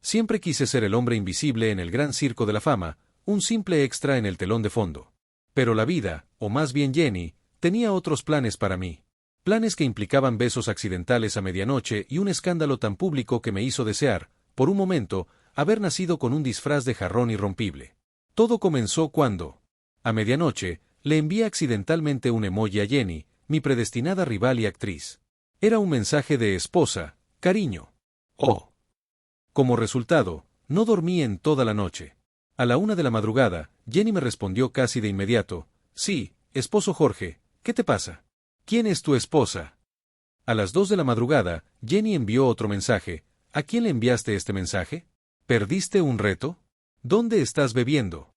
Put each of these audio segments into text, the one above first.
Siempre quise ser el hombre invisible en el gran circo de la fama, un simple extra en el telón de fondo. Pero la vida, o más bien Jenny, tenía otros planes para mí. Planes que implicaban besos accidentales a medianoche y un escándalo tan público que me hizo desear, por un momento, haber nacido con un disfraz de jarrón irrompible. Todo comenzó cuando, a medianoche, le envié accidentalmente un emoji a Jenny, mi predestinada rival y actriz. Era un mensaje de esposa, cariño. Oh. Como resultado, no dormí en toda la noche. A la 1 de la madrugada, Jenny me respondió casi de inmediato: sí, esposo Jorge, ¿qué te pasa? ¿Quién es tu esposa? A las 2 de la madrugada, Jenny envió otro mensaje. ¿A quién le enviaste este mensaje? ¿Perdiste un reto? ¿Dónde estás bebiendo?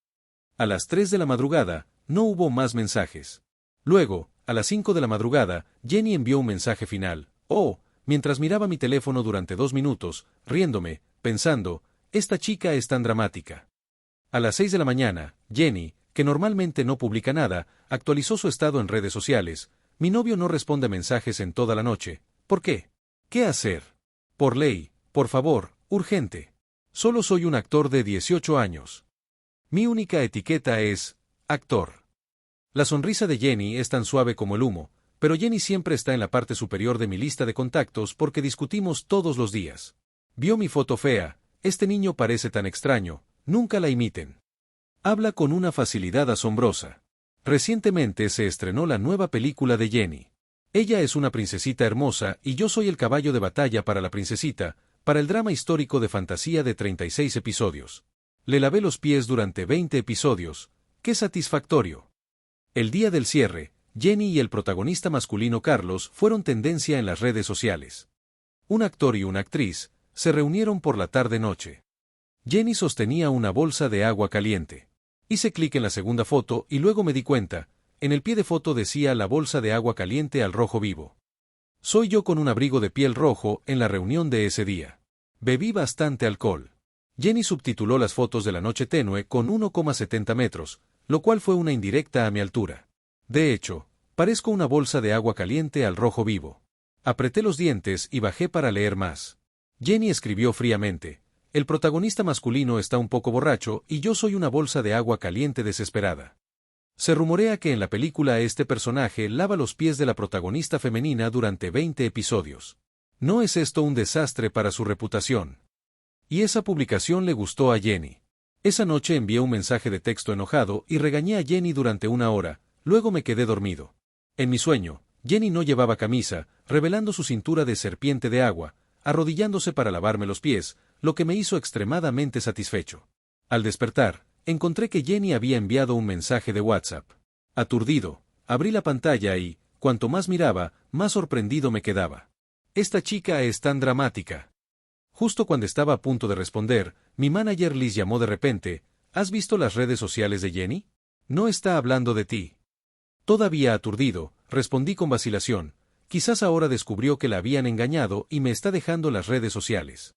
A las 3 de la madrugada, no hubo más mensajes. Luego, a las 5 de la madrugada, Jenny envió un mensaje final. Oh, mientras miraba mi teléfono durante 2 minutos, riéndome, pensando, esta chica es tan dramática. A las 6 de la mañana, Jenny, que normalmente no publica nada, actualizó su estado en redes sociales. Mi novio no responde mensajes en toda la noche. ¿Por qué? ¿Qué hacer? Por ley, por favor, urgente. Solo soy un actor de 18 años. Mi única etiqueta es actor. La sonrisa de Jenny es tan suave como el humo, pero Jenny siempre está en la parte superior de mi lista de contactos porque discutimos todos los días. Vio mi foto fea, este niño parece tan extraño, nunca la imiten. Habla con una facilidad asombrosa. Recientemente se estrenó la nueva película de Jenny. Ella es una princesita hermosa y yo soy el caballo de batalla para la princesita, para el drama histórico de fantasía de 36 episodios. Le lavé los pies durante 20 episodios. ¡Qué satisfactorio! El día del cierre, Jenny y el protagonista masculino Carlos fueron tendencia en las redes sociales. Un actor y una actriz se reunieron por la tarde-noche. Jenny sostenía una bolsa de agua caliente. Hice clic en la segunda foto y luego me di cuenta, en el pie de foto decía la bolsa de agua caliente al rojo vivo. Soy yo con un abrigo de piel rojo en la reunión de ese día. Bebí bastante alcohol. Jenny subtituló las fotos de la noche tenue con 1,70 metros, lo cual fue una indirecta a mi altura. De hecho, parezco una bolsa de agua caliente al rojo vivo. Apreté los dientes y bajé para leer más. Jenny escribió fríamente: el protagonista masculino está un poco borracho y yo soy una bolsa de agua caliente desesperada. Se rumorea que en la película este personaje lava los pies de la protagonista femenina durante 20 episodios. ¿No es esto un desastre para su reputación? Y esa publicación le gustó a Jenny. Esa noche envié un mensaje de texto enojado y regañé a Jenny durante 1 hora, luego me quedé dormido. En mi sueño, Jenny no llevaba camisa, revelando su cintura de serpiente de agua, arrodillándose para lavarme los pies, lo que me hizo extremadamente satisfecho. Al despertar, encontré que Jenny había enviado un mensaje de WhatsApp. Aturdido, abrí la pantalla y, cuanto más miraba, más sorprendido me quedaba. Esta chica es tan dramática. Justo cuando estaba a punto de responder, mi manager Liz llamó de repente: ¿has visto las redes sociales de Jenny? No está hablando de ti. Todavía aturdido, respondí con vacilación: quizás ahora descubrió que la habían engañado y me está dejando las redes sociales.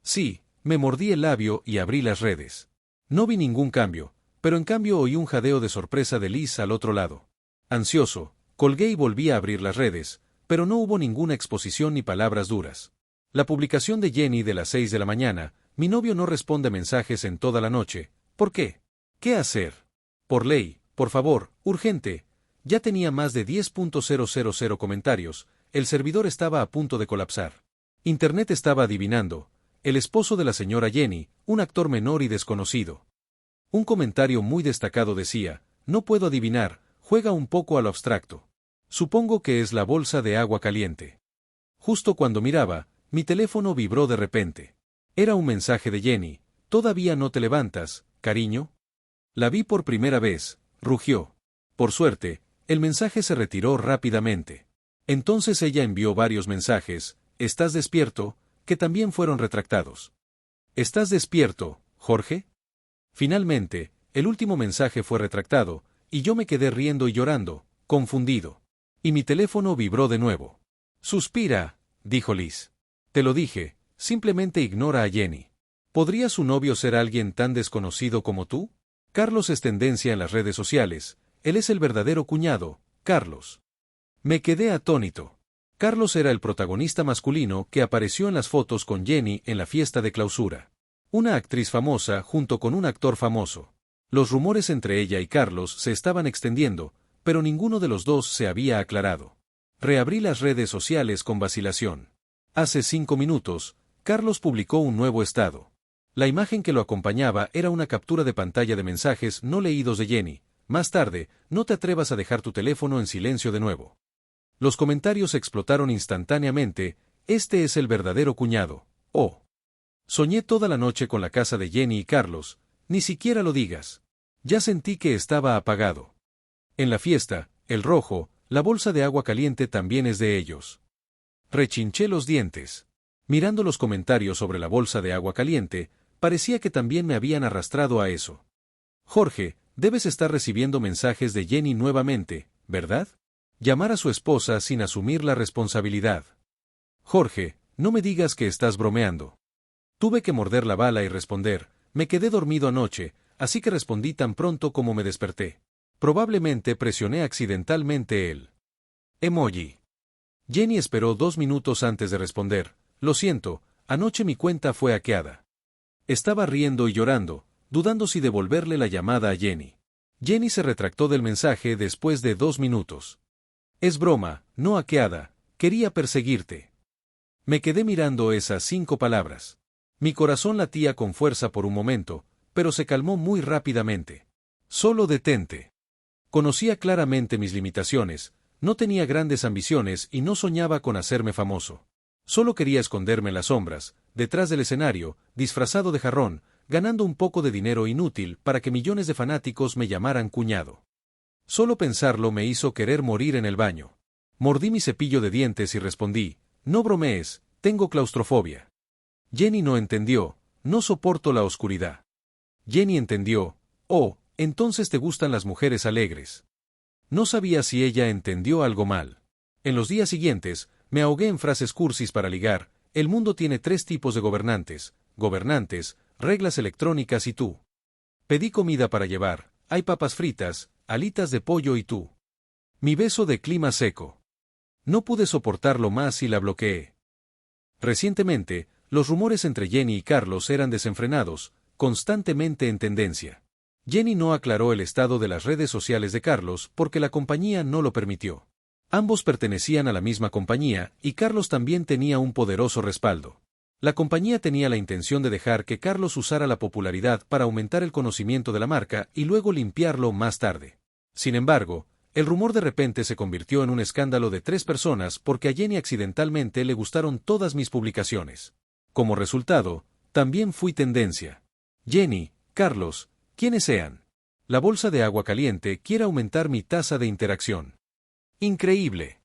Sí, me mordí el labio y abrí las redes. No vi ningún cambio, pero en cambio oí un jadeo de sorpresa de Liz al otro lado. Ansioso, colgué y volví a abrir las redes, pero no hubo ninguna exposición ni palabras duras. La publicación de Jenny de las 6 de la mañana: mi novio no responde mensajes en toda la noche. ¿Por qué? ¿Qué hacer? Por ley, por favor, urgente. Ya tenía más de 10.000 comentarios, el servidor estaba a punto de colapsar. Internet estaba adivinando: el esposo de la señora Jenny, un actor menor y desconocido. Un comentario muy destacado decía: no puedo adivinar, juega un poco a lo abstracto. Supongo que es la bolsa de agua caliente. Justo cuando miraba, mi teléfono vibró de repente. Era un mensaje de Jenny: ¿todavía no te levantas, cariño? La vi por primera vez, rugió. Por suerte, el mensaje se retiró rápidamente. Entonces ella envió varios mensajes: ¿estás despierto?, que también fueron retractados. ¿Estás despierto, Jorge? Finalmente, el último mensaje fue retractado, y yo me quedé riendo y llorando, confundido. Y mi teléfono vibró de nuevo. Suspira, dijo Liz. Te lo dije, simplemente ignora a Jenny. ¿Podría su novio ser alguien tan desconocido como tú? Carlos es tendencia en las redes sociales, él es el verdadero cuñado, Carlos. Me quedé atónito. Carlos era el protagonista masculino que apareció en las fotos con Jenny en la fiesta de clausura. Una actriz famosa junto con un actor famoso. Los rumores entre ella y Carlos se estaban extendiendo, pero ninguno de los dos se había aclarado. Reabrí las redes sociales con vacilación. Hace 5 minutos, Carlos publicó un nuevo estado. La imagen que lo acompañaba era una captura de pantalla de mensajes no leídos de Jenny. Más tarde, no te atrevas a dejar tu teléfono en silencio de nuevo. Los comentarios explotaron instantáneamente. Este es el verdadero cuñado. Oh. Soñé toda la noche con la casa de Jenny y Carlos. Ni siquiera lo digas. Ya sentí que estaba apagado. En la fiesta, el rojo, la bolsa de agua caliente también es de ellos. Rechinché los dientes. Mirando los comentarios sobre la bolsa de agua caliente, parecía que también me habían arrastrado a eso. Jorge, debes estar recibiendo mensajes de Jenny nuevamente, ¿verdad? Llamar a su esposa sin asumir la responsabilidad. Jorge, no me digas que estás bromeando. Tuve que morder la bala y responder, me quedé dormido anoche, así que respondí tan pronto como me desperté. Probablemente presioné accidentalmente el emoji. Jenny esperó 2 minutos antes de responder, lo siento, anoche mi cuenta fue hackeada. Estaba riendo y llorando, dudando si devolverle la llamada a Jenny. Jenny se retractó del mensaje después de 2 minutos. Es broma, no hackeada, quería perseguirte. Me quedé mirando esas 5 palabras. Mi corazón latía con fuerza por un momento, pero se calmó muy rápidamente. Solo detente. Conocía claramente mis limitaciones, no tenía grandes ambiciones y no soñaba con hacerme famoso. Solo quería esconderme en las sombras, detrás del escenario, disfrazado de jarrón, ganando un poco de dinero inútil para que millones de fanáticos me llamaran cuñado. Solo pensarlo me hizo querer morir en el baño. Mordí mi cepillo de dientes y respondí, no bromees, tengo claustrofobia. Jenny no entendió, no soporto la oscuridad. Jenny entendió, oh, entonces te gustan las mujeres alegres. No sabía si ella entendió algo mal. En los días siguientes, me ahogué en frases cursis para ligar, el mundo tiene 3 tipos de gobernantes, reglas electrónicas y tú. Pedí comida para llevar, hay papas fritas, alitas de pollo y tú. Mi beso de clima seco. No pude soportarlo más y la bloqueé. Recientemente, los rumores entre Jenny y Carlos eran desenfrenados, constantemente en tendencia. Jenny no aclaró el estado de las redes sociales de Carlos porque la compañía no lo permitió. Ambos pertenecían a la misma compañía y Carlos también tenía un poderoso respaldo. La compañía tenía la intención de dejar que Carlos usara la popularidad para aumentar el conocimiento de la marca y luego limpiarlo más tarde. Sin embargo, el rumor de repente se convirtió en un escándalo de 3 personas porque a Jenny accidentalmente le gustaron todas mis publicaciones. Como resultado, también fui tendencia. Jenny, Carlos, quienes sean. La bolsa de agua caliente quiere aumentar mi tasa de interacción. Increíble.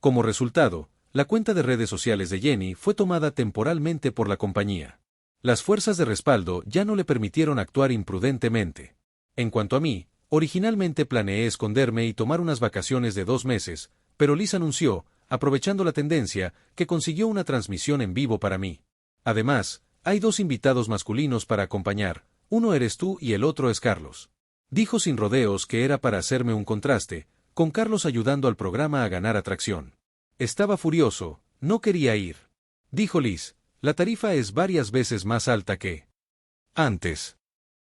Como resultado, la cuenta de redes sociales de Jenny fue tomada temporalmente por la compañía. Las fuerzas de respaldo ya no le permitieron actuar imprudentemente. En cuanto a mí, originalmente planeé esconderme y tomar unas vacaciones de 2 meses, pero Liz anunció, aprovechando la tendencia, que consiguió una transmisión en vivo para mí. Además, hay 2 invitados masculinos para acompañar, uno eres tú y el otro es Carlos. Dijo sin rodeos que era para hacerme un contraste, con Carlos ayudando al programa a ganar atracción. Estaba furioso, no quería ir. Dijo Liz, la tarifa es varias veces más alta que antes.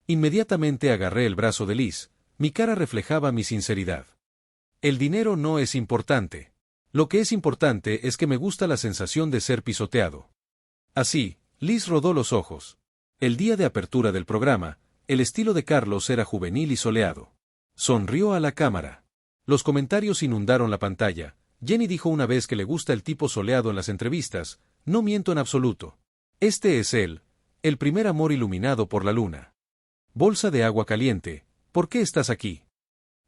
Inmediatamente agarré el brazo de Liz, mi cara reflejaba mi sinceridad. El dinero no es importante. Lo que es importante es que me gusta la sensación de ser pisoteado. Así, Liz rodó los ojos. El día de apertura del programa, el estilo de Carlos era juvenil y soleado. Sonrió a la cámara. Los comentarios inundaron la pantalla. Jenny dijo una vez que le gusta el tipo soleado en las entrevistas, no miento en absoluto. Este es él, el primer amor iluminado por la luna. Bolsa de agua caliente, ¿por qué estás aquí?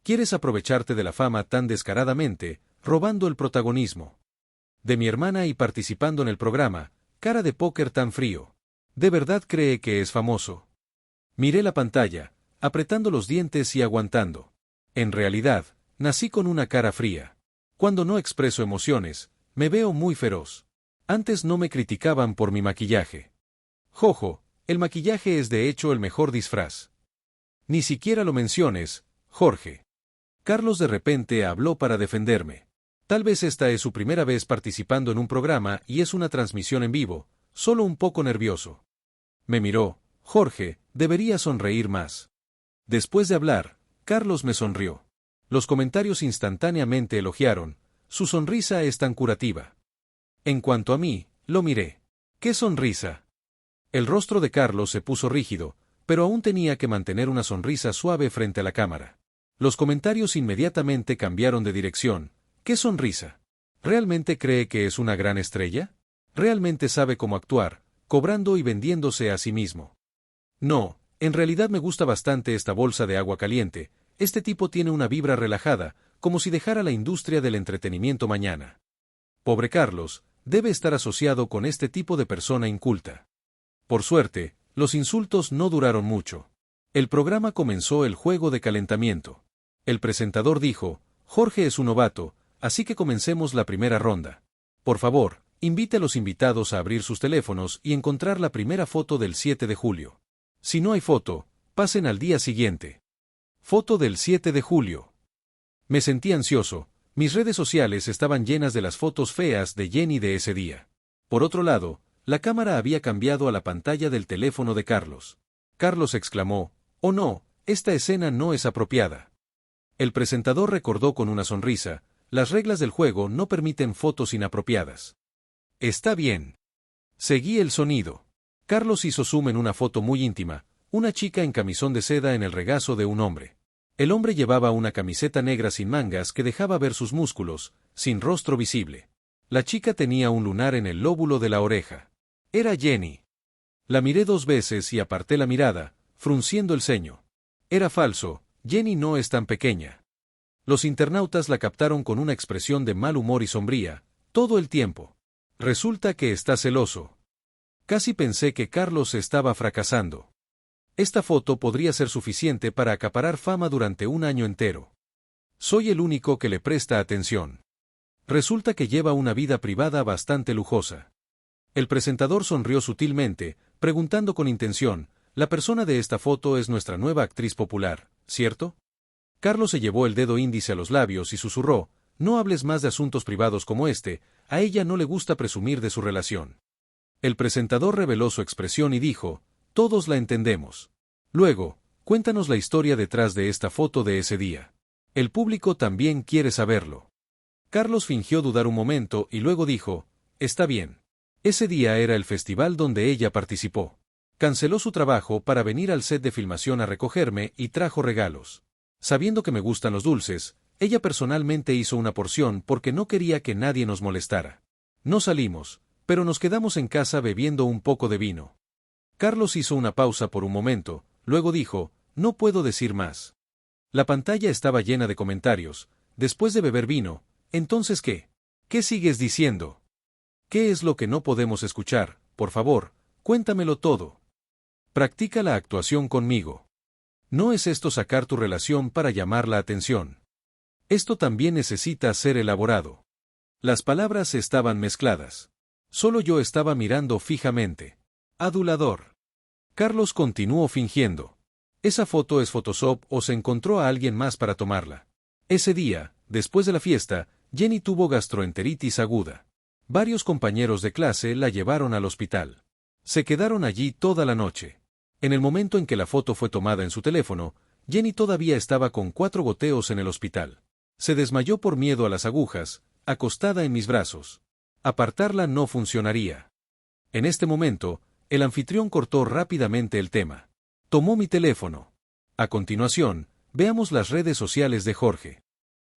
¿Quieres aprovecharte de la fama tan descaradamente, robando el protagonismo de mi hermana y participando en el programa, cara de póker tan frío? ¿De verdad cree que es famoso? Miré la pantalla, apretando los dientes y aguantando. En realidad, nací con una cara fría. Cuando no expreso emociones, me veo muy feroz. Antes no me criticaban por mi maquillaje. Jojo, el maquillaje es de hecho el mejor disfraz. Ni siquiera lo menciones, Jorge. Carlos de repente habló para defenderme. Tal vez esta es su primera vez participando en un programa y es una transmisión en vivo, solo un poco nervioso. Me miró, Jorge, debería sonreír más. Después de hablar, Carlos me sonrió. Los comentarios instantáneamente elogiaron, su sonrisa es tan curativa. En cuanto a mí, lo miré. ¡Qué sonrisa! El rostro de Carlos se puso rígido, pero aún tenía que mantener una sonrisa suave frente a la cámara. Los comentarios inmediatamente cambiaron de dirección. ¡Qué sonrisa! ¿Realmente cree que es una gran estrella? ¿Realmente sabe cómo actuar, cobrando y vendiéndose a sí mismo? No, en realidad me gusta bastante esta bolsa de agua caliente. Este tipo tiene una vibra relajada, como si dejara la industria del entretenimiento mañana. Pobre Carlos, debe estar asociado con este tipo de persona inculta. Por suerte, los insultos no duraron mucho. El programa comenzó el juego de calentamiento. El presentador dijo, Jorge es un novato, así que comencemos la primera ronda. Por favor, invite a los invitados a abrir sus teléfonos y encontrar la primera foto del 7 de julio. Si no hay foto, pasen al día siguiente. Foto del 7 de julio. Me sentí ansioso, mis redes sociales estaban llenas de las fotos feas de Jenny de ese día. Por otro lado, la cámara había cambiado a la pantalla del teléfono de Carlos. Carlos exclamó, «Oh no, esta escena no es apropiada». El presentador recordó con una sonrisa, las reglas del juego no permiten fotos inapropiadas. Está bien. Seguí el sonido. Carlos hizo zoom en una foto muy íntima, una chica en camisón de seda en el regazo de un hombre. El hombre llevaba una camiseta negra sin mangas que dejaba ver sus músculos, sin rostro visible. La chica tenía un lunar en el lóbulo de la oreja. Era Jenny. La miré 2 veces y aparté la mirada, frunciendo el ceño. Era falso, Jenny no es tan pequeña. Los internautas la captaron con una expresión de mal humor y sombría, todo el tiempo. Resulta que está celoso. Casi pensé que Carlos estaba fracasando. Esta foto podría ser suficiente para acaparar fama durante un año entero. Soy el único que le presta atención. Resulta que lleva una vida privada bastante lujosa. El presentador sonrió sutilmente, preguntando con intención, la persona de esta foto es nuestra nueva actriz popular, ¿cierto? Carlos se llevó el dedo índice a los labios y susurró, no hables más de asuntos privados como este, a ella no le gusta presumir de su relación. El presentador reveló su expresión y dijo, todos la entendemos. Luego, cuéntanos la historia detrás de esta foto de ese día. El público también quiere saberlo. Carlos fingió dudar un momento y luego dijo, está bien. Ese día era el festival donde ella participó. Canceló su trabajo para venir al set de filmación a recogerme y trajo regalos. Sabiendo que me gustan los dulces, ella personalmente hizo una porción porque no quería que nadie nos molestara. No salimos, pero nos quedamos en casa bebiendo un poco de vino. Carlos hizo una pausa por un momento, luego dijo, no puedo decir más. La pantalla estaba llena de comentarios, después de beber vino, ¿entonces qué? ¿Qué sigues diciendo? ¿Qué es lo que no podemos escuchar? Por favor, cuéntamelo todo. Practica la actuación conmigo. No es esto sacar tu relación para llamar la atención. Esto también necesita ser elaborado. Las palabras estaban mezcladas. Solo yo estaba mirando fijamente. Adulador. Carlos continuó fingiendo. Esa foto es Photoshop o se encontró a alguien más para tomarla. Ese día, después de la fiesta, Jenny tuvo gastroenteritis aguda. Varios compañeros de clase la llevaron al hospital. Se quedaron allí toda la noche. En el momento en que la foto fue tomada en su teléfono, Jenny todavía estaba con 4 goteos en el hospital. Se desmayó por miedo a las agujas, acostada en mis brazos. Apartarla no funcionaría. En este momento, el anfitrión cortó rápidamente el tema. Tomó mi teléfono. A continuación, veamos las redes sociales de Jorge.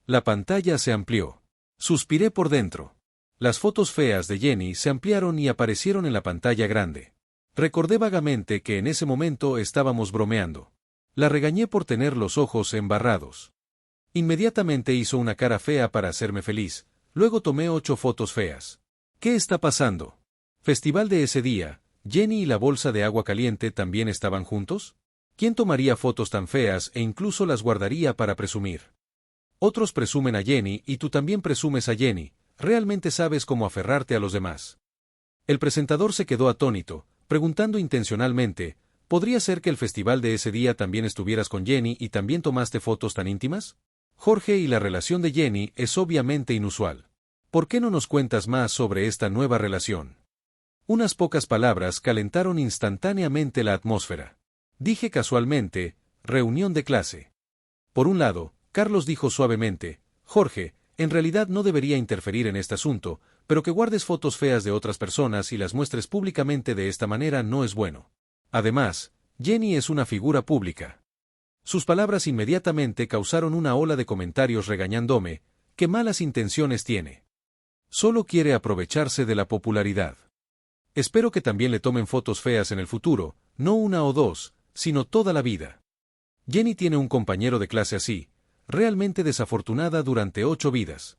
La pantalla se amplió. Suspiré por dentro. Las fotos feas de Jenny se ampliaron y aparecieron en la pantalla grande. Recordé vagamente que en ese momento estábamos bromeando. La regañé por tener los ojos embarrados. Inmediatamente hizo una cara fea para hacerme feliz, luego tomé 8 fotos feas. ¿Qué está pasando? ¿Festival de ese día, Jenny y la bolsa de agua caliente también estaban juntos? ¿Quién tomaría fotos tan feas e incluso las guardaría para presumir? Otros presumen a Jenny y tú también presumes a Jenny, realmente sabes cómo aferrarte a los demás. El presentador se quedó atónito, preguntando intencionalmente, ¿podría ser que el festival de ese día también estuvieras con Jenny y también tomaste fotos tan íntimas? Jorge y la relación de Jenny es obviamente inusual. ¿Por qué no nos cuentas más sobre esta nueva relación? Unas pocas palabras calentaron instantáneamente la atmósfera. Dije casualmente, reunión de clase. Por un lado, Carlos dijo suavemente, Jorge, en realidad no debería interferir en este asunto, pero que guardes fotos feas de otras personas y las muestres públicamente de esta manera no es bueno. Además, Jenny es una figura pública. Sus palabras inmediatamente causaron una ola de comentarios regañándome, ¿qué malas intenciones tiene? Solo quiere aprovecharse de la popularidad. Espero que también le tomen fotos feas en el futuro, no una o dos, sino toda la vida. Jenny tiene un compañero de clase así, realmente desafortunada durante 8 vidas.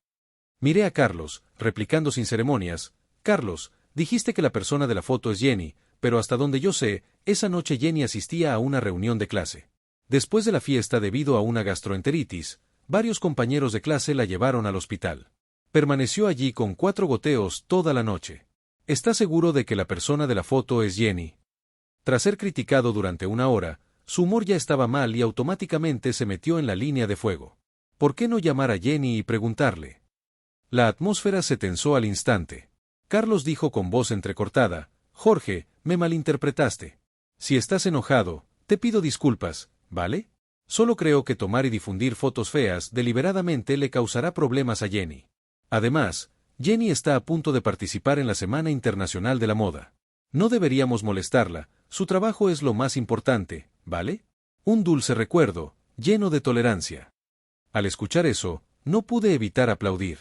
Miré a Carlos, replicando sin ceremonias, Carlos, dijiste que la persona de la foto es Jenny, pero hasta donde yo sé, esa noche Jenny asistía a una reunión de clase. Después de la fiesta debido a una gastroenteritis, varios compañeros de clase la llevaron al hospital. Permaneció allí con 4 goteos toda la noche. ¿Estás seguro de que la persona de la foto es Jenny? Tras ser criticado durante 1 hora, su humor ya estaba mal y automáticamente se metió en la línea de fuego. ¿Por qué no llamar a Jenny y preguntarle? La atmósfera se tensó al instante. Carlos dijo con voz entrecortada, Jorge, me malinterpretaste. Si estás enojado, te pido disculpas, ¿vale? Solo creo que tomar y difundir fotos feas deliberadamente le causará problemas a Jenny. Además, Jenny está a punto de participar en la Semana Internacional de la Moda. No deberíamos molestarla, su trabajo es lo más importante, ¿vale? Un dulce recuerdo, lleno de tolerancia. Al escuchar eso, no pude evitar aplaudir.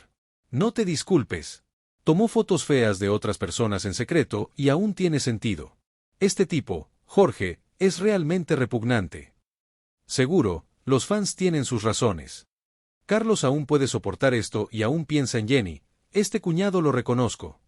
No te disculpes. Tomó fotos feas de otras personas en secreto y aún tiene sentido. Este tipo, Jorge, es realmente repugnante. Seguro, los fans tienen sus razones. Carlos aún puede soportar esto y aún piensa en Jenny, este cuñado lo reconozco.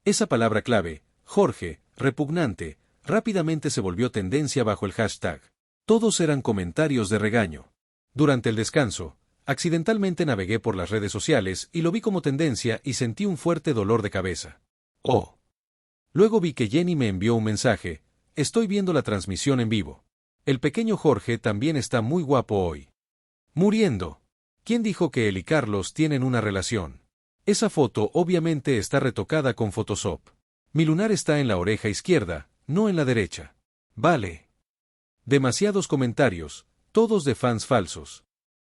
Esa palabra clave, Jorge, repugnante, rápidamente se volvió tendencia bajo el hashtag. Todos eran comentarios de regaño. Durante el descanso, accidentalmente navegué por las redes sociales y lo vi como tendencia y sentí un fuerte dolor de cabeza. Oh. Luego vi que Jenny me envió un mensaje, estoy viendo la transmisión en vivo. El pequeño Jorge también está muy guapo hoy. Muriendo. ¿Quién dijo que él y Carlos tienen una relación? Esa foto obviamente está retocada con Photoshop. Mi lunar está en la oreja izquierda, no en la derecha. Vale. Demasiados comentarios, todos de fans falsos.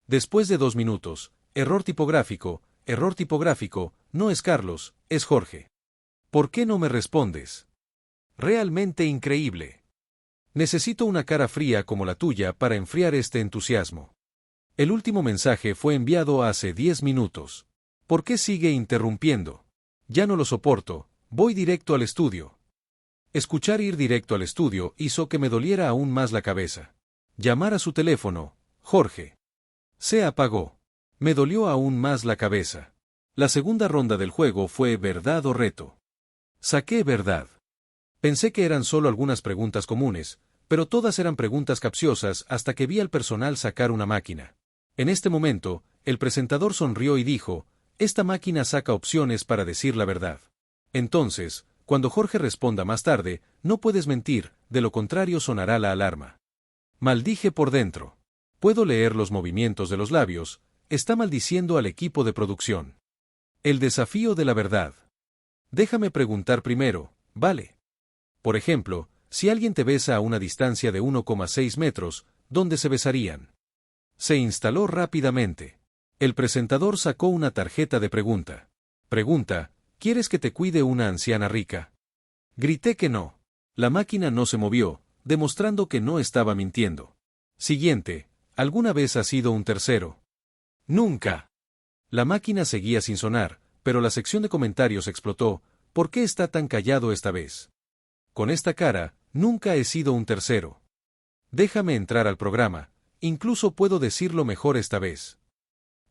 Después de 2 minutos, error tipográfico, no es Carlos, es Jorge. ¿Por qué no me respondes? Realmente increíble. Necesito una cara fría como la tuya para enfriar este entusiasmo. El último mensaje fue enviado hace 10 minutos. ¿Por qué sigue interrumpiendo? Ya no lo soporto, voy directo al estudio. Escuchar ir directo al estudio hizo que me doliera aún más la cabeza. Llamar a su teléfono, Jorge. Se apagó. Me dolió aún más la cabeza. La segunda ronda del juego fue verdad o reto. Saqué verdad. Pensé que eran solo algunas preguntas comunes, pero todas eran preguntas capciosas hasta que vi al personal sacar una máquina. En este momento, el presentador sonrió y dijo, esta máquina saca opciones para decir la verdad. Entonces, cuando Jorge responda más tarde, no puedes mentir, de lo contrario sonará la alarma. Maldije por dentro. Puedo leer los movimientos de los labios, está maldiciendo al equipo de producción. El desafío de la verdad. Déjame preguntar primero, ¿vale? Por ejemplo, si alguien te besa a una distancia de 1,6 metros, ¿dónde se besarían? Se instaló rápidamente. El presentador sacó una tarjeta de pregunta. Pregunta, ¿quieres que te cuide una anciana rica? Grité que no. La máquina no se movió, demostrando que no estaba mintiendo. Siguiente, ¿alguna vez has sido un tercero? Nunca. La máquina seguía sin sonar, pero la sección de comentarios explotó. ¿Por qué está tan callado esta vez? Con esta cara, nunca he sido un tercero. Déjame entrar al programa, incluso puedo decirlo mejor esta vez.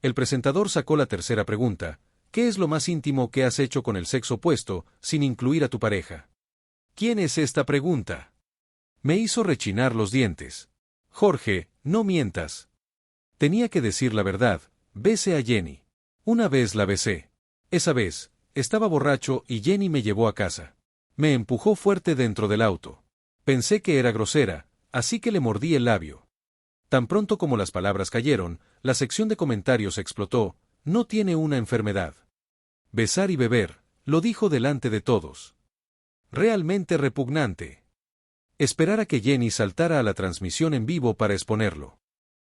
El presentador sacó la tercera pregunta, ¿qué es lo más íntimo que has hecho con el sexo opuesto, sin incluir a tu pareja? ¿Quién es esta pregunta? Me hizo rechinar los dientes. Jorge, no mientas. Tenía que decir la verdad, besé a Jenny. Una vez la besé. Esa vez, estaba borracho y Jenny me llevó a casa. Me empujó fuerte dentro del auto. Pensé que era grosera, así que le mordí el labio. Tan pronto como las palabras cayeron, la sección de comentarios explotó, no tiene una enfermedad. Besar y beber, lo dijo delante de todos. Realmente repugnante. Esperar a que Jenny saltara a la transmisión en vivo para exponerlo.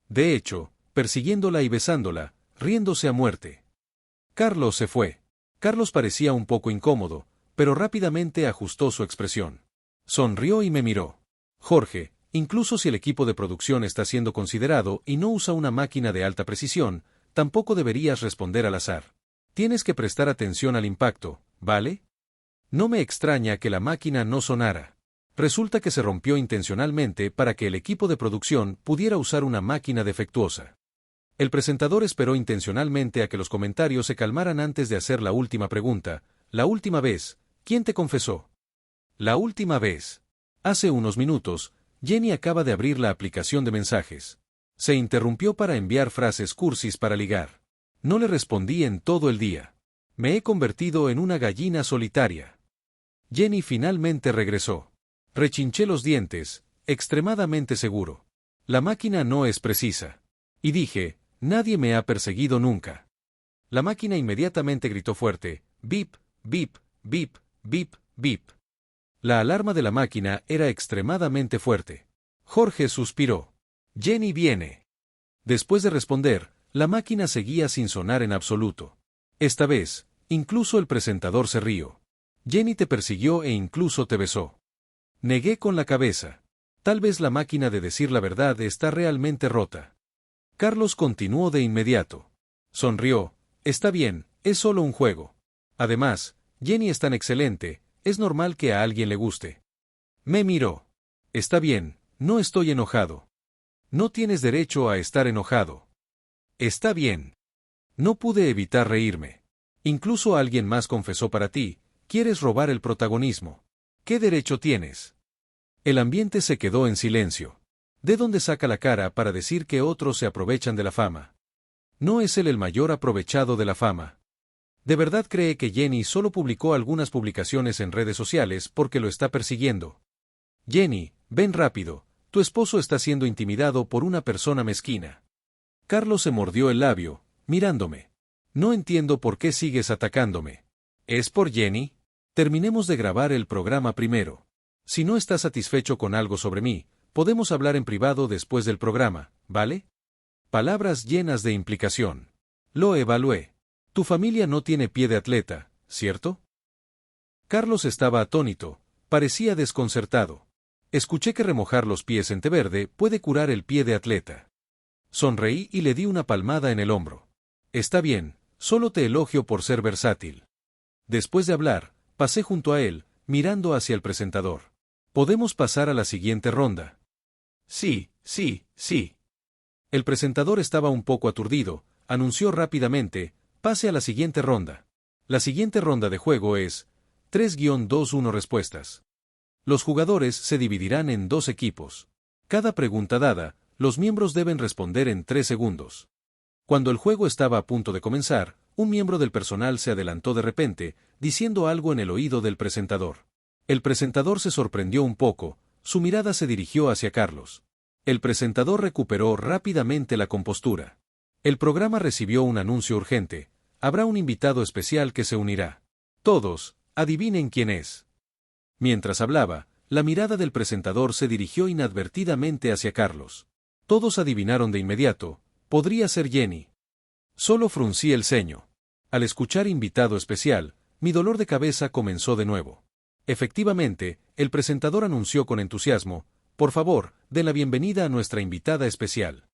De hecho, persiguiéndola y besándola, riéndose a muerte. Carlos se fue. Carlos parecía un poco incómodo, pero rápidamente ajustó su expresión. Sonrió y me miró. Jorge, incluso si el equipo de producción está siendo considerado y no usa una máquina de alta precisión, tampoco deberías responder al azar. Tienes que prestar atención al impacto, ¿vale? No me extraña que la máquina no sonara. Resulta que se rompió intencionalmente para que el equipo de producción pudiera usar una máquina defectuosa. El presentador esperó intencionalmente a que los comentarios se calmaran antes de hacer la última pregunta. La última vez, ¿quién te confesó? La última vez. Hace unos minutos, Jenny acaba de abrir la aplicación de mensajes. Se interrumpió para enviar frases cursis para ligar. No le respondí en todo el día. Me he convertido en una gallina solitaria. Jenny finalmente regresó. Rechinché los dientes, extremadamente seguro. La máquina no es precisa. Y dije, nadie me ha perseguido nunca. La máquina inmediatamente gritó fuerte, bip, bip, bip, bip, bip. La alarma de la máquina era extremadamente fuerte. Jorge suspiró. Jenny viene. Después de responder, la máquina seguía sin sonar en absoluto. Esta vez, incluso el presentador se rió. Jenny te persiguió e incluso te besó. Negué con la cabeza. Tal vez la máquina de decir la verdad está realmente rota. Carlos continuó de inmediato. Sonrió. Está bien, es solo un juego. Además, Jenny es tan excelente, es normal que a alguien le guste. Me miró. Está bien, no estoy enojado. No tienes derecho a estar enojado. Está bien. No pude evitar reírme. Incluso alguien más confesó para ti, quieres robar el protagonismo. ¿Qué derecho tienes? El ambiente se quedó en silencio. ¿De dónde saca la cara para decir que otros se aprovechan de la fama? No es él el mayor aprovechado de la fama. ¿De verdad cree que Jenny solo publicó algunas publicaciones en redes sociales porque lo está persiguiendo? Jenny, ven rápido, tu esposo está siendo intimidado por una persona mezquina. Carlos se mordió el labio, mirándome. No entiendo por qué sigues atacándome. ¿Es por Jenny? Terminemos de grabar el programa primero. Si no estás satisfecho con algo sobre mí, podemos hablar en privado después del programa, ¿vale? Palabras llenas de implicación. Lo evalué. Tu familia no tiene pie de atleta, ¿cierto? Carlos estaba atónito, parecía desconcertado. Escuché que remojar los pies en té verde puede curar el pie de atleta. Sonreí y le di una palmada en el hombro. Está bien, solo te elogio por ser versátil. Después de hablar, pasé junto a él, mirando hacia el presentador. ¿Podemos pasar a la siguiente ronda? Sí, sí, sí. El presentador estaba un poco aturdido, anunció rápidamente, pase a la siguiente ronda. La siguiente ronda de juego es 3-2-1 respuestas. Los jugadores se dividirán en 2 equipos. Cada pregunta dada, los miembros deben responder en 3 segundos. Cuando el juego estaba a punto de comenzar, un miembro del personal se adelantó de repente, diciendo algo en el oído del presentador. El presentador se sorprendió un poco, su mirada se dirigió hacia Carlos. El presentador recuperó rápidamente la compostura. El programa recibió un anuncio urgente. Habrá un invitado especial que se unirá. Todos, adivinen quién es. Mientras hablaba, la mirada del presentador se dirigió inadvertidamente hacia Carlos. Todos adivinaron de inmediato, podría ser Jenny. Solo fruncí el ceño. Al escuchar invitado especial, mi dolor de cabeza comenzó de nuevo. Efectivamente, el presentador anunció con entusiasmo, por favor, den la bienvenida a nuestra invitada especial.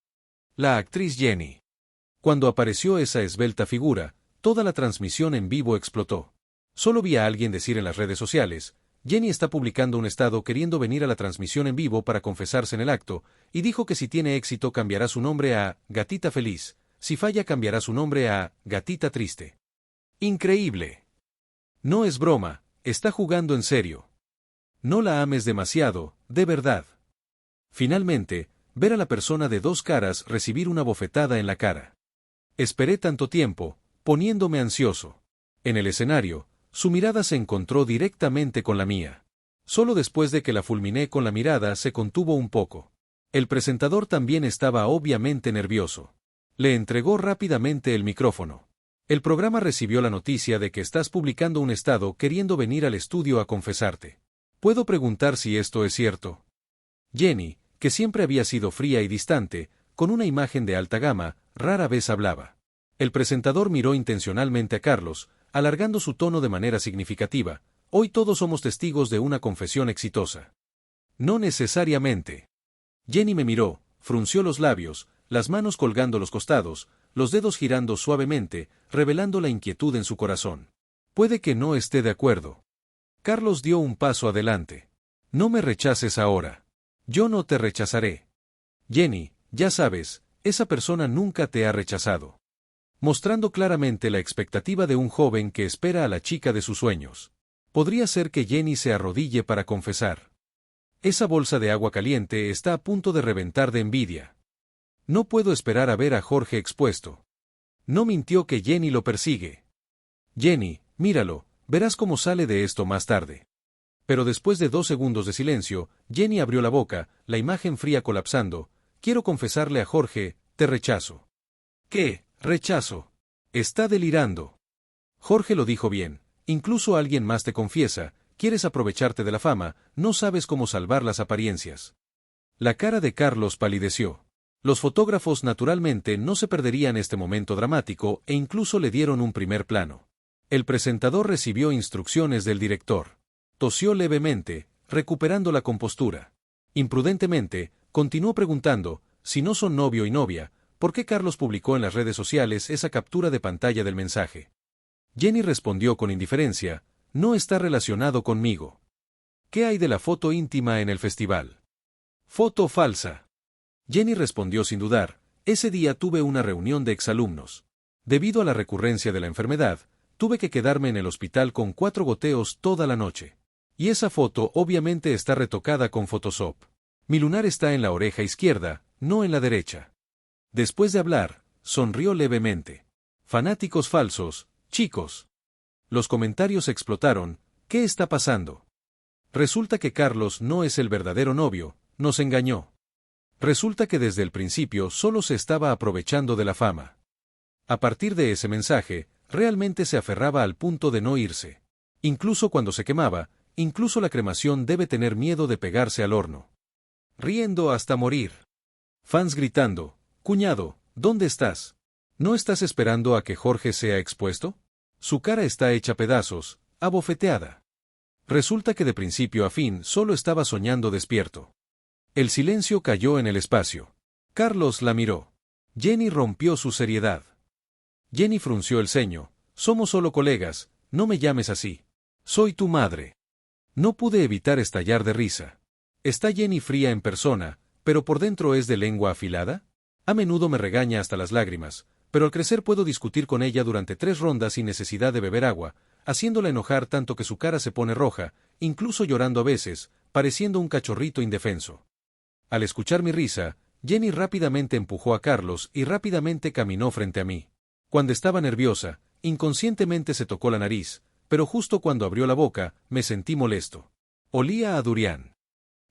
La actriz Jenny. Cuando apareció esa esbelta figura, toda la transmisión en vivo explotó. Solo vi a alguien decir en las redes sociales, Jenny está publicando un estado queriendo venir a la transmisión en vivo para confesarse en el acto, y dijo que si tiene éxito cambiará su nombre a Gatita Feliz, si falla cambiará su nombre a Gatita Triste. Increíble. No es broma, está jugando en serio. No la ames demasiado, de verdad. Finalmente, ver a la persona de 2 caras recibir una bofetada en la cara. Esperé tanto tiempo, poniéndome ansioso. En el escenario, su mirada se encontró directamente con la mía. Solo después de que la fulminé con la mirada se contuvo un poco. El presentador también estaba obviamente nervioso. Le entregó rápidamente el micrófono. El programa recibió la noticia de que estás publicando un estado queriendo venir al estudio a confesarte. ¿Puedo preguntar si esto es cierto? Jenny, que siempre había sido fría y distante, con una imagen de alta gama, rara vez hablaba. El presentador miró intencionalmente a Carlos, alargando su tono de manera significativa. Hoy todos somos testigos de una confesión exitosa. No necesariamente. Jenny me miró, frunció los labios, las manos colgando los costados, los dedos girando suavemente, revelando la inquietud en su corazón. Puede que no esté de acuerdo. Carlos dio un paso adelante. No me rechaces ahora. Yo no te rechazaré. Jenny, ya sabes, esa persona nunca te ha rechazado. Mostrando claramente la expectativa de un joven que espera a la chica de sus sueños. Podría ser que Jenny se arrodille para confesar. Esa bolsa de agua caliente está a punto de reventar de envidia. No puedo esperar a ver a Jorge expuesto. No mintió que Jenny lo persigue. Jenny, míralo, verás cómo sale de esto más tarde. Pero después de 2 segundos de silencio, Jenny abrió la boca, la imagen fría colapsando. Quiero confesarle a Jorge, te rechazo. ¿Qué? Rechazo. Está delirando. Jorge lo dijo bien. Incluso alguien más te confiesa, quieres aprovecharte de la fama, no sabes cómo salvar las apariencias. La cara de Carlos palideció. Los fotógrafos naturalmente no se perderían este momento dramático e incluso le dieron un primer plano. El presentador recibió instrucciones del director. Tosió levemente, recuperando la compostura. Imprudentemente, continuó preguntando, si no son novio y novia, ¿por qué Carlos publicó en las redes sociales esa captura de pantalla del mensaje? Jenny respondió con indiferencia, no está relacionado conmigo. ¿Qué hay de la foto íntima en el festival? Foto falsa. Jenny respondió sin dudar, ese día tuve una reunión de exalumnos. Debido a la recurrencia de la enfermedad, tuve que quedarme en el hospital con 4 goteos toda la noche. Y esa foto obviamente está retocada con Photoshop. Mi lunar está en la oreja izquierda, no en la derecha. Después de hablar, sonrió levemente. Fanáticos falsos, chicos. Los comentarios explotaron, ¿qué está pasando? Resulta que Carlos no es el verdadero novio, nos engañó. Resulta que desde el principio solo se estaba aprovechando de la fama. A partir de ese mensaje, realmente se aferraba al punto de no irse. Incluso cuando se quemaba, incluso la cremación debe tener miedo de pegarse al horno. Riendo hasta morir. Fans gritando, cuñado, ¿dónde estás? ¿No estás esperando a que Jorge sea expuesto? Su cara está hecha pedazos, abofeteada. Resulta que de principio a fin solo estaba soñando despierto. El silencio cayó en el espacio. Carlos la miró. Jenny rompió su seriedad. Jenny frunció el ceño. Somos solo colegas, no me llames así. Soy tu madre. No pude evitar estallar de risa. ¿Está Jenny fría en persona, pero por dentro es de lengua afilada? A menudo me regaña hasta las lágrimas, pero al crecer puedo discutir con ella durante 3 rondas sin necesidad de beber agua, haciéndola enojar tanto que su cara se pone roja, incluso llorando a veces, pareciendo un cachorrito indefenso. Al escuchar mi risa, Jenny rápidamente empujó a Carlos y rápidamente caminó frente a mí. Cuando estaba nerviosa, inconscientemente se tocó la nariz, pero justo cuando abrió la boca, me sentí molesto. Olía a durián.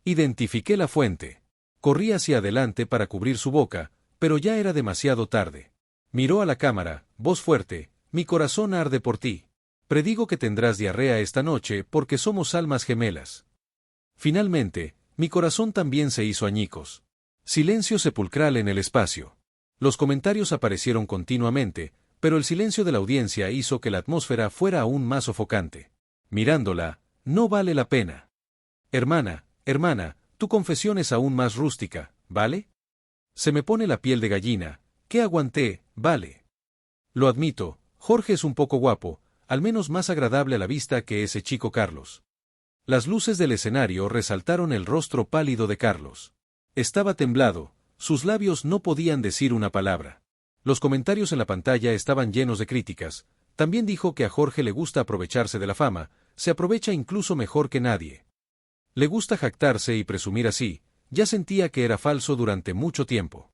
Identifiqué la fuente. Corrí hacia adelante para cubrir su boca, pero ya era demasiado tarde. Miró a la cámara, voz fuerte, mi corazón arde por ti. Predigo que tendrás diarrea esta noche porque somos almas gemelas. Finalmente, mi corazón también se hizo añicos. Silencio sepulcral en el espacio. Los comentarios aparecieron continuamente, pero el silencio de la audiencia hizo que la atmósfera fuera aún más sofocante. Mirándola, no vale la pena. Hermana, tu confesión es aún más rústica, ¿vale? Se me pone la piel de gallina, ¿qué aguanté, vale? Lo admito, Jorge es un poco guapo, al menos más agradable a la vista que ese chico Carlos. Las luces del escenario resaltaron el rostro pálido de Carlos. Estaba temblado, sus labios no podían decir una palabra. Los comentarios en la pantalla estaban llenos de críticas. También dijo que a Jorge le gusta aprovecharse de la fama, se aprovecha incluso mejor que nadie. Le gusta jactarse y presumir así, ya sentía que era falso durante mucho tiempo.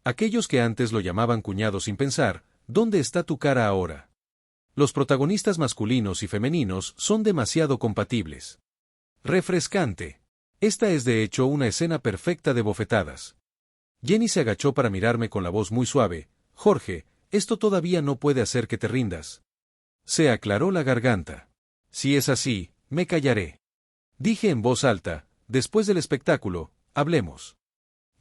Aquellos que antes lo llamaban cuñado sin pensar, ¿dónde está tu cara ahora? Los protagonistas masculinos y femeninos son demasiado compatibles. Refrescante. Esta es de hecho una escena perfecta de bofetadas. Jenny se agachó para mirarme con la voz muy suave. Jorge, esto todavía no puede hacer que te rindas. Se aclaró la garganta. Si es así, me callaré. Dije en voz alta, después del espectáculo, hablemos.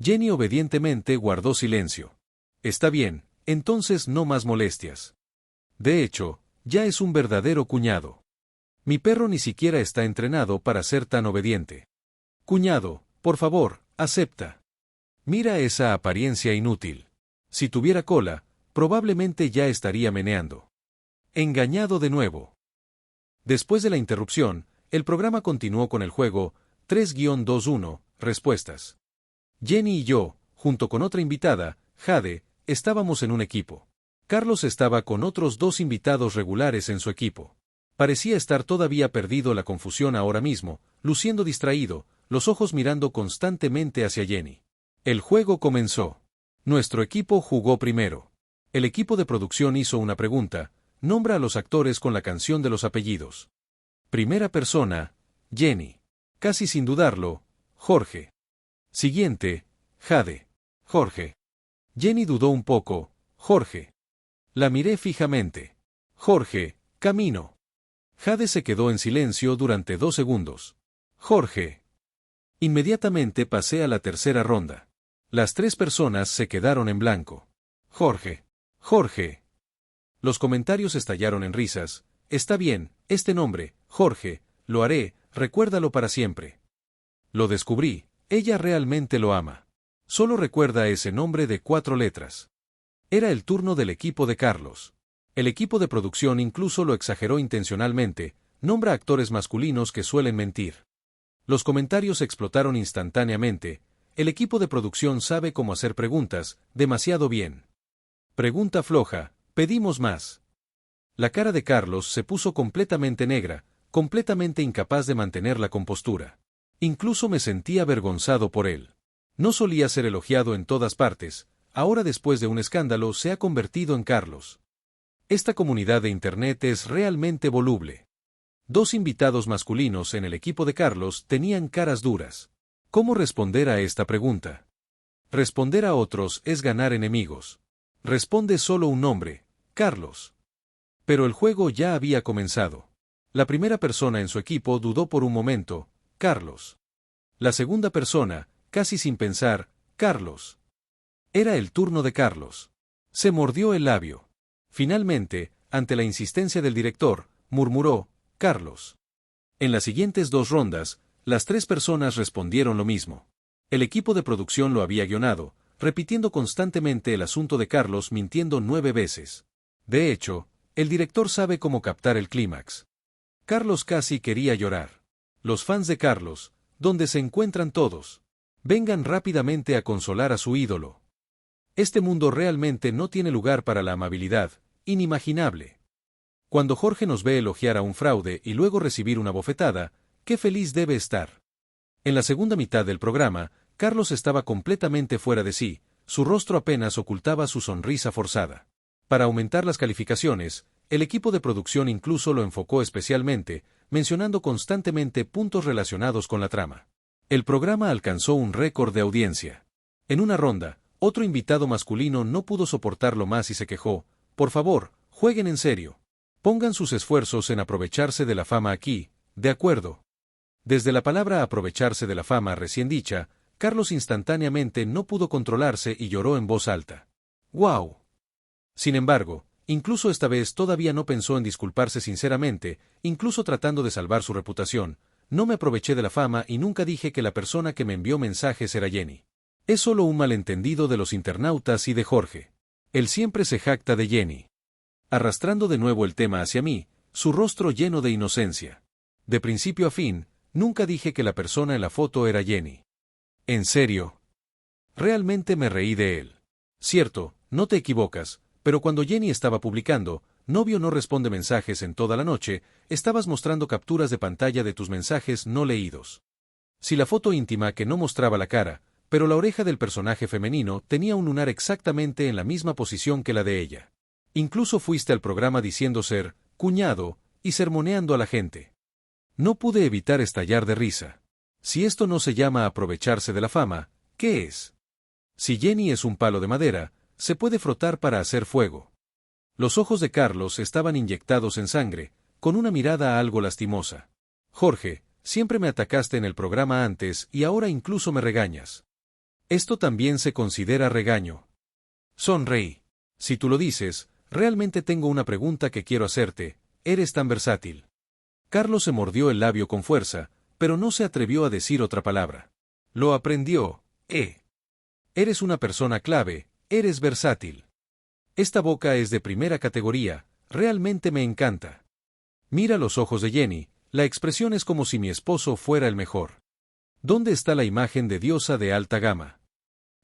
Jenny obedientemente guardó silencio. Está bien, entonces no más molestias. De hecho, ya es un verdadero cuñado. Mi perro ni siquiera está entrenado para ser tan obediente. Cuñado, por favor, acepta. Mira esa apariencia inútil. Si tuviera cola, probablemente ya estaría meneando. Engañado de nuevo. Después de la interrupción, el programa continuó con el juego 3-2-1, respuestas. Jenny y yo, junto con otra invitada, Jade, estábamos en un equipo. Carlos estaba con otros dos invitados regulares en su equipo. Parecía estar todavía perdido la confusión ahora mismo, luciendo distraído, los ojos mirando constantemente hacia Jenny. El juego comenzó. Nuestro equipo jugó primero. El equipo de producción hizo una pregunta: nombra a los actores con la canción de los apellidos. Primera persona, Jenny. Casi sin dudarlo, Jorge. Siguiente, Jade. Jorge. Jenny dudó un poco, Jorge. La miré fijamente. Jorge, camino. Jade se quedó en silencio durante 2 segundos. Jorge. Inmediatamente pasé a la tercera ronda. Las 3 personas se quedaron en blanco. Jorge. Jorge. Los comentarios estallaron en risas. Está bien, este nombre, Jorge, lo haré, recuérdalo para siempre. Lo descubrí, ella realmente lo ama. Solo recuerda ese nombre de 4 letras. Era el turno del equipo de Carlos. El equipo de producción incluso lo exageró intencionalmente, nombra actores masculinos que suelen mentir. Los comentarios explotaron instantáneamente. El equipo de producción sabe cómo hacer preguntas, demasiado bien. Pregunta floja, pedimos más. La cara de Carlos se puso completamente negra, completamente incapaz de mantener la compostura. Incluso me sentí avergonzado por él. No solía ser elogiado en todas partes, ahora después de un escándalo se ha convertido en Carlos. Esta comunidad de Internet es realmente voluble. 2 invitados masculinos en el equipo de Carlos tenían caras duras. ¿Cómo responder a esta pregunta? Responder a otros es ganar enemigos. Responde solo un nombre, Carlos. Pero el juego ya había comenzado. La primera persona en su equipo dudó por un momento, Carlos. La segunda persona, casi sin pensar, Carlos. Era el turno de Carlos. Se mordió el labio. Finalmente, ante la insistencia del director, murmuró, Carlos. En las siguientes 2 rondas, las 3 personas respondieron lo mismo. El equipo de producción lo había guionado, repitiendo constantemente el asunto de Carlos mintiendo 9 veces. De hecho, el director sabe cómo captar el clímax. Carlos casi quería llorar. Los fans de Carlos, donde se encuentran todos, vengan rápidamente a consolar a su ídolo. Este mundo realmente no tiene lugar para la amabilidad, inimaginable. Cuando Jorge nos ve elogiar a un fraude y luego recibir una bofetada, qué feliz debe estar. En la segunda mitad del programa, Carlos estaba completamente fuera de sí, su rostro apenas ocultaba su sonrisa forzada. Para aumentar las calificaciones, el equipo de producción incluso lo enfocó especialmente, mencionando constantemente puntos relacionados con la trama. El programa alcanzó un récord de audiencia. En una ronda, otro invitado masculino no pudo soportarlo más y se quejó, por favor, jueguen en serio. Pongan sus esfuerzos en aprovecharse de la fama aquí, ¿de acuerdo? Desde la palabra aprovecharse de la fama recién dicha, Carlos instantáneamente no pudo controlarse y lloró en voz alta. ¡Guau! Sin embargo, incluso esta vez todavía no pensó en disculparse sinceramente, incluso tratando de salvar su reputación. No me aproveché de la fama y nunca dije que la persona que me envió mensajes era Jenny. Es solo un malentendido de los internautas y de Jorge. Él siempre se jacta de Jenny. Arrastrando de nuevo el tema hacia mí, su rostro lleno de inocencia. De principio a fin, nunca dije que la persona en la foto era Jenny. ¿En serio? Realmente me reí de él. Cierto, no te equivocas, pero cuando Jenny estaba publicando, novio no responde mensajes en toda la noche, estabas mostrando capturas de pantalla de tus mensajes no leídos. Si la foto íntima que no mostraba la cara, pero la oreja del personaje femenino tenía un lunar exactamente en la misma posición que la de ella. Incluso fuiste al programa diciendo ser cuñado y sermoneando a la gente. No pude evitar estallar de risa. Si esto no se llama aprovecharse de la fama, ¿qué es? Si Jenny es un palo de madera, se puede frotar para hacer fuego. Los ojos de Carlos estaban inyectados en sangre, con una mirada algo lastimosa. Jorge, siempre me atacaste en el programa antes y ahora incluso me regañas. Esto también se considera regaño. Sonreí. Si tú lo dices, realmente tengo una pregunta que quiero hacerte. ¿Eres tan versátil? Carlos se mordió el labio con fuerza, pero no se atrevió a decir otra palabra. Lo aprendió, Eres una persona clave, eres versátil. Esta boca es de primera categoría, realmente me encanta. Mira los ojos de Jenny, la expresión es como si mi esposo fuera el mejor. ¿Dónde está la imagen de diosa de alta gama?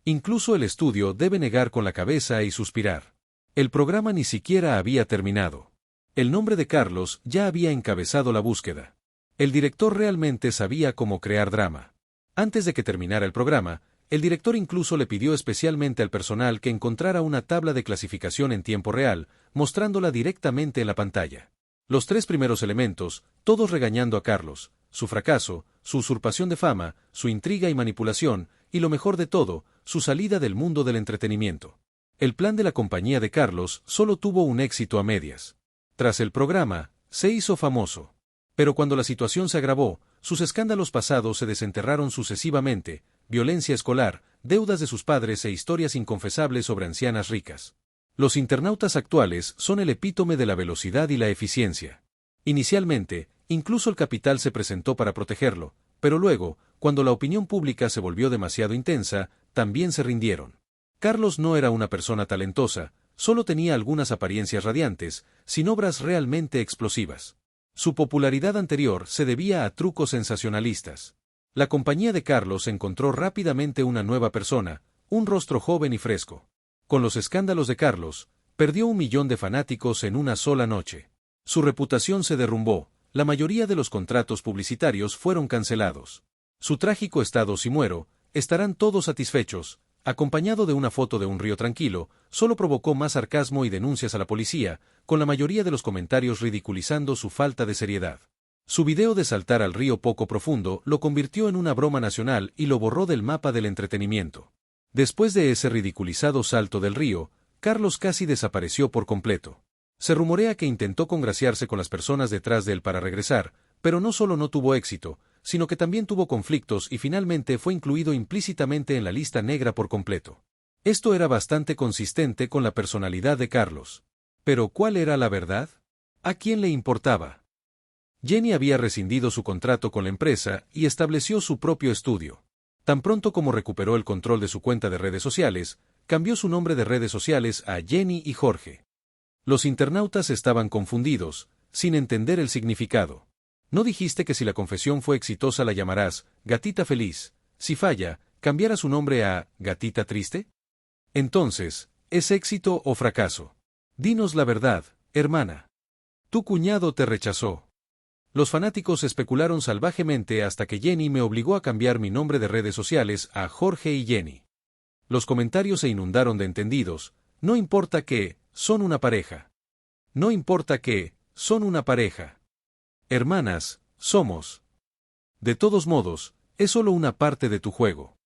Incluso el estudio debe negar con la cabeza y suspirar. El programa ni siquiera había terminado. El nombre de Carlos ya había encabezado la búsqueda. El director realmente sabía cómo crear drama. Antes de que terminara el programa, el director incluso le pidió especialmente al personal que encontrara una tabla de clasificación en tiempo real, mostrándola directamente en la pantalla. Los 3 primeros elementos, todos regañando a Carlos, su fracaso, su usurpación de fama, su intriga y manipulación, y lo mejor de todo, su salida del mundo del entretenimiento. El plan de la compañía de Carlos solo tuvo un éxito a medias. Tras el programa, se hizo famoso. Pero cuando la situación se agravó, sus escándalos pasados se desenterraron sucesivamente, violencia escolar, deudas de sus padres e historias inconfesables sobre ancianas ricas. Los internautas actuales son el epítome de la velocidad y la eficiencia. Inicialmente, incluso el capital se presentó para protegerlo, pero luego, cuando la opinión pública se volvió demasiado intensa, también se rindieron. Carlos no era una persona talentosa, solo tenía algunas apariencias radiantes, sin obras realmente explosivas. Su popularidad anterior se debía a trucos sensacionalistas. La compañía de Carlos encontró rápidamente una nueva persona, un rostro joven y fresco. Con los escándalos de Carlos, perdió 1 millón de fanáticos en una sola noche. Su reputación se derrumbó, la mayoría de los contratos publicitarios fueron cancelados. Su trágico estado si muero, estarán todos satisfechos, acompañado de una foto de un río tranquilo, solo provocó más sarcasmo y denuncias a la policía, con la mayoría de los comentarios ridiculizando su falta de seriedad. Su video de saltar al río poco profundo lo convirtió en una broma nacional y lo borró del mapa del entretenimiento. Después de ese ridiculizado salto del río, Carlos casi desapareció por completo. Se rumorea que intentó congraciarse con las personas detrás de él para regresar, pero no solo no tuvo éxito, sino que también tuvo conflictos y finalmente fue incluido implícitamente en la lista negra por completo. Esto era bastante consistente con la personalidad de Carlos. Pero ¿cuál era la verdad? ¿A quién le importaba? Jenny había rescindido su contrato con la empresa y estableció su propio estudio. Tan pronto como recuperó el control de su cuenta de redes sociales, cambió su nombre de redes sociales a Jenny y Jorge. Los internautas estaban confundidos, sin entender el significado. ¿No dijiste que si la confesión fue exitosa la llamarás Gatita Feliz? Si falla, ¿cambiará su nombre a Gatita Triste? Entonces, ¿es éxito o fracaso? Dinos la verdad, hermana. Tu cuñado te rechazó. Los fanáticos especularon salvajemente hasta que Jenny me obligó a cambiar mi nombre de redes sociales a Jorge y Jenny. Los comentarios se inundaron de entendidos, no importa qué, son una pareja. No importa qué, son una pareja. Hermanas, somos. De todos modos, es solo una parte de tu juego.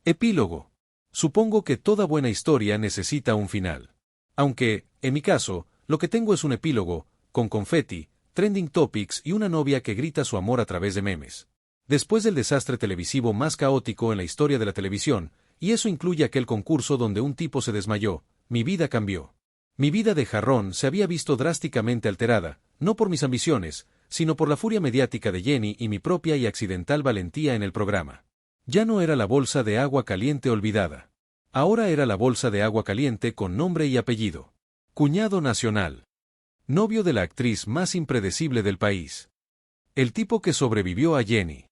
Epílogo. Supongo que toda buena historia necesita un final. Aunque, en mi caso, lo que tengo es un epílogo, con confeti, trending topics y una novia que grita su amor a través de memes. Después del desastre televisivo más caótico en la historia de la televisión, y eso incluye aquel concurso donde un tipo se desmayó, mi vida cambió. Mi vida de jarrón se había visto drásticamente alterada, no por mis ambiciones, sino por la furia mediática de Jenny y mi propia y accidental valentía en el programa. Ya no era la bolsa de agua caliente olvidada. Ahora era la bolsa de agua caliente con nombre y apellido. Cuñado nacional. Novio de la actriz más impredecible del país. El tipo que sobrevivió a Jenny.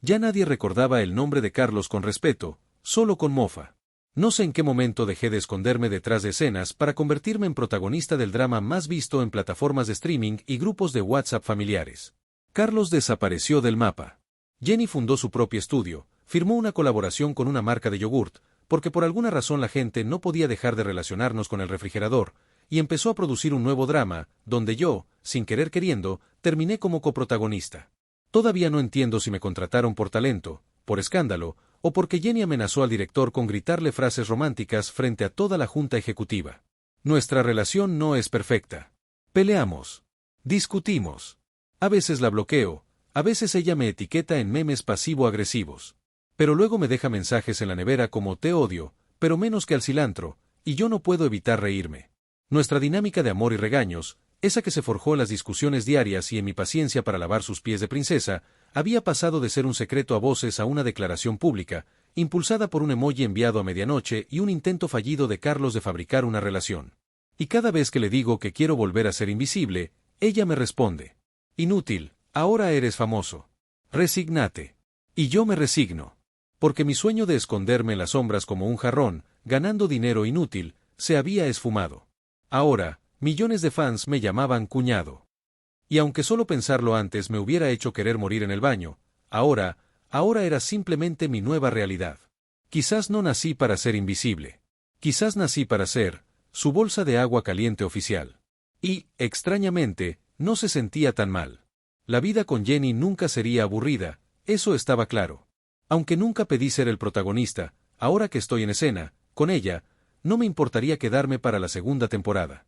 Ya nadie recordaba el nombre de Carlos con respeto, solo con mofa. No sé en qué momento dejé de esconderme detrás de escenas para convertirme en protagonista del drama más visto en plataformas de streaming y grupos de WhatsApp familiares. Carlos desapareció del mapa. Jenny fundó su propio estudio, firmó una colaboración con una marca de yogurt, porque por alguna razón la gente no podía dejar de relacionarnos con el refrigerador, y empezó a producir un nuevo drama, donde yo, sin querer queriendo, terminé como coprotagonista. Todavía no entiendo si me contrataron por talento, por escándalo, o porque Jenny amenazó al director con gritarle frases románticas frente a toda la junta ejecutiva. Nuestra relación no es perfecta. Peleamos. Discutimos. A veces la bloqueo, a veces ella me etiqueta en memes pasivo-agresivos. Pero luego me deja mensajes en la nevera como te odio, pero menos que al cilantro, y yo no puedo evitar reírme. Nuestra dinámica de amor y regaños, esa que se forjó en las discusiones diarias y en mi paciencia para lavar sus pies de princesa, había pasado de ser un secreto a voces a una declaración pública, impulsada por un emoji enviado a medianoche y un intento fallido de Carlos de fabricar una relación. Y cada vez que le digo que quiero volver a ser invisible, ella me responde: inútil, ahora eres famoso. Resígnate. Y yo me resigno. Porque mi sueño de esconderme en las sombras como un jarrón, ganando dinero inútil, se había esfumado. Ahora, millones de fans me llamaban cuñado. Y aunque solo pensarlo antes me hubiera hecho querer morir en el baño, ahora era simplemente mi nueva realidad. Quizás no nací para ser invisible. Quizás nací para ser su bolsa de agua caliente oficial. Y, extrañamente, no se sentía tan mal. La vida con Jenny nunca sería aburrida, eso estaba claro. Aunque nunca pedí ser el protagonista, ahora que estoy en escena, con ella, no me importaría quedarme para la segunda temporada.